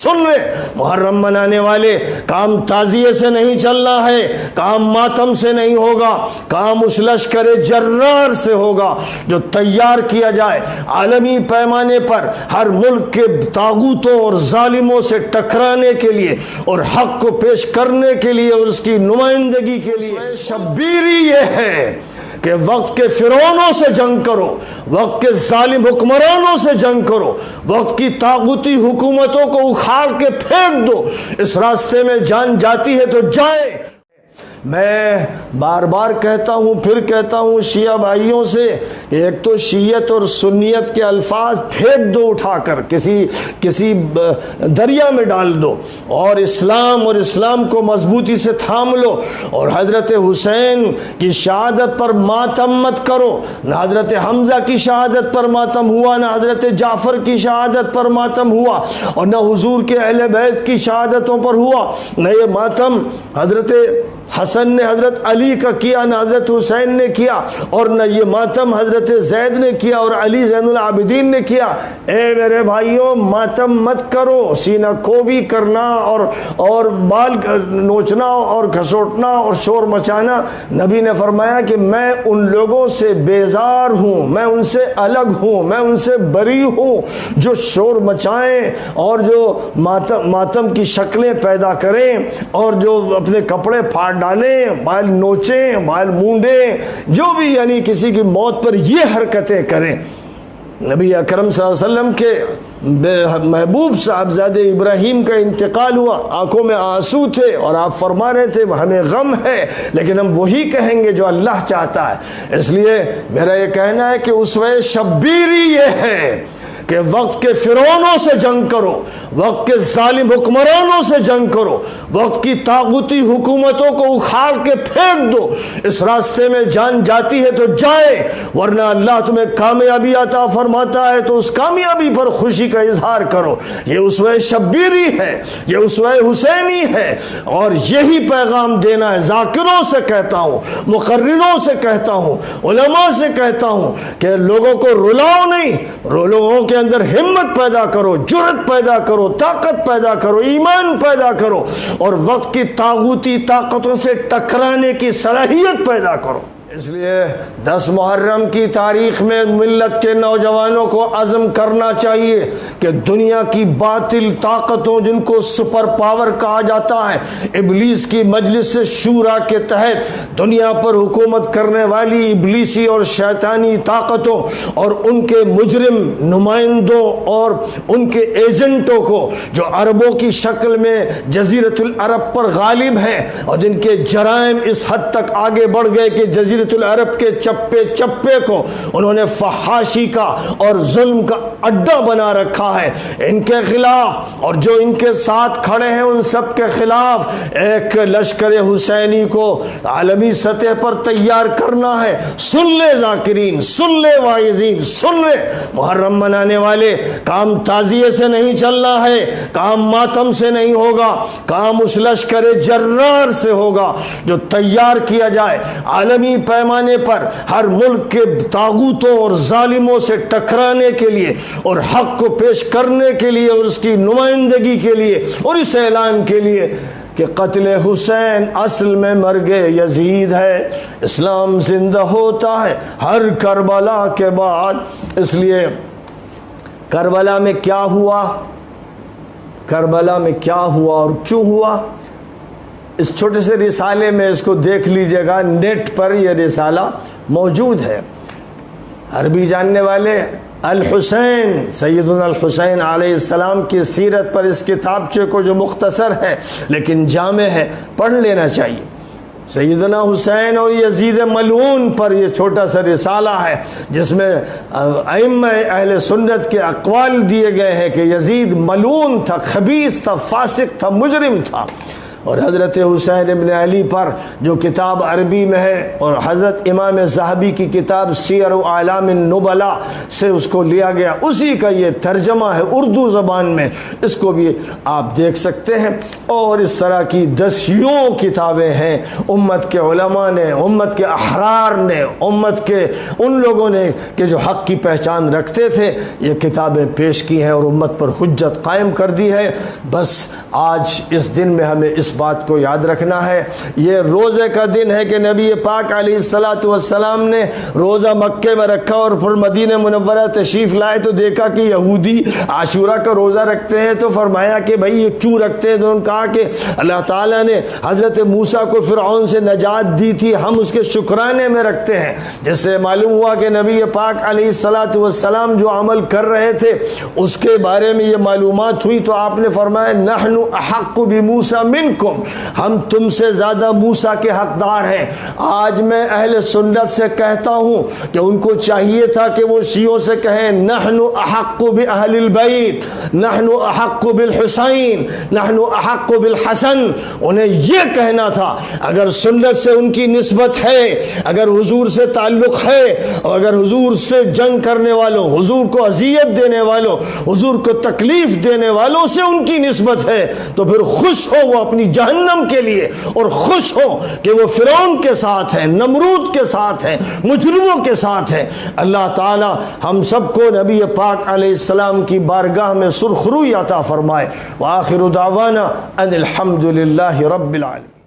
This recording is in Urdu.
سن لے محرم منانے والے، کام تعزیے سے نہیں چلنا ہے، کام ماتم سے نہیں ہوگا، کام اس لشکر جرار سے ہوگا جو تیار کیا جائے عالمی پیمانے پر ہر ملک کے طاغوتوں اور ظالموں سے ٹکرانے کے لیے اور حق کو پیش کرنے کے لیے اور اس کی نمائندگی کے لیے۔ شبیری یہ ہے کہ وقت کے فرعونوں سے جنگ کرو، وقت کے ظالم حکمرانوں سے جنگ کرو، وقت کی طاغوتی حکومتوں کو اکھاڑ کے پھینک دو۔ اس راستے میں جان جاتی ہے تو جائے۔ میں بار بار کہتا ہوں، پھر کہتا ہوں شیعہ بھائیوں سے، ایک تو شیعت اور سنیت کے الفاظ پھینک دو اٹھا کر، کسی دریا میں ڈال دو، اور اسلام کو مضبوطی سے تھام لو، اور حضرت حسین کی شہادت پر ماتم مت کرو۔ نہ حضرت حمزہ کی شہادت پر ماتم ہوا، نہ حضرت جعفر کی شہادت پر ماتم ہوا، اور نہ حضور کے اہل بیت کی شہادتوں پر ہوا۔ نہ یہ ماتم حضرت حسن نے حضرت علی کا کیا، نہ حضرت حسین نے کیا، اور نہ یہ ماتم حضرت زید نے کیا اور علی زین العابدین نے کیا۔ اے میرے بھائیوں، ماتم مت کرو، سینہ کو بھی کرنا اور بال نوچنا اور گھسوٹنا اور شور مچانا۔ نبی نے فرمایا کہ میں ان لوگوں سے بیزار ہوں، میں ان سے الگ ہوں، میں ان سے بری ہوں جو شور مچائیں اور جو ماتم کی شکلیں پیدا کریں اور جو اپنے کپڑے پھاڑ ڈالیں، بال نوچیں، بال مونڈیں، جو بھی یعنی کسی کی موت پر یہ حرکتیں کریں۔ نبی اکرم صلی اللہ علیہ وسلم کے محبوب صاحبزادہ ابراہیم کا انتقال ہوا، آنکھوں میں آنسو تھے اور آپ فرما رہے تھے ہمیں غم ہے، لیکن ہم وہی کہیں گے جو اللہ چاہتا ہے۔ اس لیے میرا یہ کہنا ہے کہ اسوہ شبیری یہ ہے کہ وقت کے فرعونوں سے جنگ کرو، وقت کے ظالم حکمرانوں سے جنگ کرو، وقت کی طاغوتی حکومتوں کو اکھاڑ کے پھینک دو۔ اس راستے میں جان جاتی ہے تو جائے، ورنہ اللہ تمہیں کامیابی عطا فرماتا ہے تو اس کامیابی پر خوشی کا اظہار کرو۔ یہ اسوہ شبیری ہے، یہ اسوہ حسینی ہے، اور یہی پیغام دینا ہے۔ ذاکروں سے کہتا ہوں، مقرروں سے کہتا ہوں، علماء سے کہتا ہوں کہ لوگوں کو رلاؤ نہیں، لوگوں کے اندر ہمت پیدا کرو، جرأت پیدا کرو، طاقت پیدا کرو، ایمان پیدا کرو، اور وقت کی طاغوتی طاقتوں سے ٹکرانے کی صلاحیت پیدا کرو۔ اس لیے 10 محرم کی تاریخ میں ملت کے نوجوانوں کو عزم کرنا چاہیے کہ دنیا کی باطل طاقتوں، جن کو سپر پاور کہا جاتا ہے، ابلیس کی مجلس شورا کے تحت دنیا پر حکومت کرنے والی ابلیسی اور شیطانی طاقتوں اور ان کے مجرم نمائندوں اور ان کے ایجنٹوں کو، جو عربوں کی شکل میں جزیرۃ العرب پر غالب ہیں اور جن کے جرائم اس حد تک آگے بڑھ گئے کہ جزیرۃ العرب کے چپے چپے کو انہوں نے فحاشی کا اور ظلم کا اڈا بنا رکھا ہے، ان کے خلاف اور جو ان کے ساتھ کھڑے ہیں ان سب کے خلاف ایک لشکر حسینی کو عالمی سطح پر تیار کرنا ہے۔ سن لے ذاکرین، سن لے واعظین، سن لے محرم منانے والے، کام تعزیے سے نہیں چلنا ہے، کام ماتم سے نہیں ہوگا، کام اس لشکر جرار سے ہوگا جو تیار کیا جائے عالمی پیمانے پر ہر ملک کے طاغوتوں اور ظالموں سے ٹکرانے کے لیے اور حق کو پیش کرنے کے لیے اور اس کی نمائندگی کے لیے اور اس اعلان کے لیے کہ قتل حسین اصل میں مرگ یزید ہے، اسلام زندہ ہوتا ہے ہر کربلا کے بعد۔ اس لیے کربلا میں کیا ہوا، کربلا میں کیا ہوا اور کیوں ہوا، اس چھوٹے سے رسالے میں اس کو دیکھ لیجئے گا، نیٹ پر یہ رسالہ موجود ہے۔ عربی جاننے والے الحسین، سیدنا الحسین علیہ السلام کی سیرت پر اس کتابچے کو جو مختصر ہے لیکن جامع ہے، پڑھ لینا چاہیے۔ سیدنا حسین اور یزید ملعون پر یہ چھوٹا سا رسالہ ہے جس میں ائمہ اہل سنت کے اقوال دیے گئے ہیں کہ یزید ملعون تھا، خبیث تھا، فاسق تھا، مجرم تھا، اور حضرت حسین ابن علی پر جو کتاب عربی میں ہے اور حضرت امام ذہبی کی کتاب سیر اعلام النبلاء سے اس کو لیا گیا، اسی کا یہ ترجمہ ہے اردو زبان میں، اس کو بھی آپ دیکھ سکتے ہیں۔ اور اس طرح کی دسیوں کتابیں ہیں امت کے علماء نے، امت کے احرار نے، امت کے ان لوگوں نے کہ جو حق کی پہچان رکھتے تھے، یہ کتابیں پیش کی ہیں اور امت پر حجت قائم کر دی ہے۔ بس آج اس دن میں ہمیں اس بات کو یاد رکھنا ہے، یہ روزے کا دن ہے کہ نبی پاک علیہ الصلوۃ والسلام نے روزہ مکے میں رکھا اور پھر مدینہ منورہ تشریف لائے تو دیکھا کہ یہودی عاشورہ کا روزہ رکھتے ہیں، تو فرمایا کہ بھائی یہ کیوں رکھتے ہیں؟ تو انہوں نے کہا کہ اللہ تعالیٰ نے حضرت موسیٰ کو فرعون سے نجات دی تھی، ہم اس کے شکرانے میں رکھتے ہیں، جس سے معلوم ہوا کہ نبی پاک علیہ الصلوۃ والسلام جو عمل کر رہے تھے اس کے بارے میں یہ معلومات ہوئی تو آپ نے فرمایا نحن احق بموسیٰ منکم، ہم تم سے زیادہ موسیٰ کے حقدار ہیں۔ آج میں اہل سنت سے کہتا ہوں کہ ان کو چاہیے تھا کہ وہ شیعوں سے کہیں نحن احق باہل البیت، نحن احق بالحسین، نحن احق بالحسن، انہیں یہ کہنا تھا۔ اگر سنت سے ان کی نسبت ہے، اگر حضور سے تعلق ہے، اور اگر حضور سے جنگ کرنے والوں، حضور کو اذیت دینے والوں، حضور کو تکلیف دینے والوں سے ان کی نسبت ہے تو پھر خوش ہو وہ اپنی جہنم کے لیے، اور خوش ہو کہ وہ فرعون کے ساتھ ہیں، نمرود کے ساتھ ہیں، مجرموں کے ساتھ ہیں۔ اللہ تعالی ہم سب کو نبی پاک علیہ السلام کی بارگاہ میں سرخروئی عطا فرمائے۔ وآخر دعوانا ان الحمد للہ رب العالمین۔